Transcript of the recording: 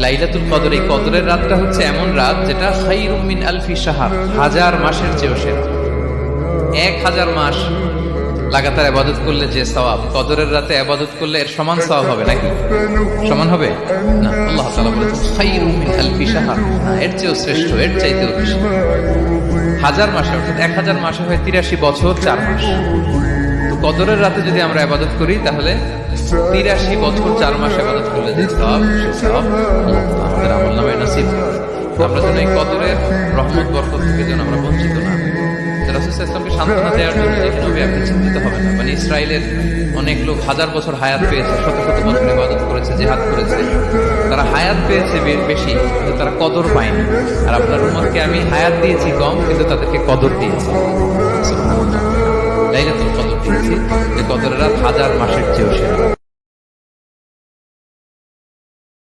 লাইলাতুল কদর, এই কদরের রাতটা হচ্ছে এমন রাত যেটা খায়রুম মিন আলফি শাহর, 1000 মাসের চেয়েও সেরা। 1000 মাস লাগাতার ইবাদত করলে যে সওয়াব, কদরের রাতে ইবাদত করলে এর সমান সওয়াব হবে নাকি? সমান হবে না। আল্লাহ তাআলা বলেছেন খায়রুম মিন আলফি শাহর, এর চেয়েও শ্রেষ্ঠ, এর চাইতেও বেশি। 1000 মাসে, অর্থাৎ 1000 মাসে হয় 83 বছর 4 মাস। তো কদরের রাতে যদি আমরা ইবাদত করি তাহলে 83 বছর 4 মাস ইবাদত করলে যে সওয়াব, সে সওয়াব আল্লাহ তাআলা আমাদের আমলনামায় নসিব করেন। আমরা যেন এই কদরের রহমত বরকত থেকে যেন আমরা বঞ্চিত না হই। রাসূল সাল্লাল্লাহু আলাইহি ওয়াসাল্লামকে সান্ত্বনা দেওয়ার জন্য দেখে নবী আপনি চিন্তিত হবেন না। মানে ইসরায়েলের অনেক লোক 1000 বছর হায়াত পেয়েছে, শত শত বছর ইবাদত করেছে, জিহাদ করেছে, তারা হায়াত পেয়েছে বেশি কিন্তু তারা কদর পায়নি। আর আপনার উম্মতকে আমি হায়াত দিয়েছি কম কিন্তু তাদেরকে কদর দিয়েছি। সুবহানাল্লাহ। লাইলাতুল কদর দিয়েছি, যে কদরের রাত 1000 মাসের চেয়েও সেরা।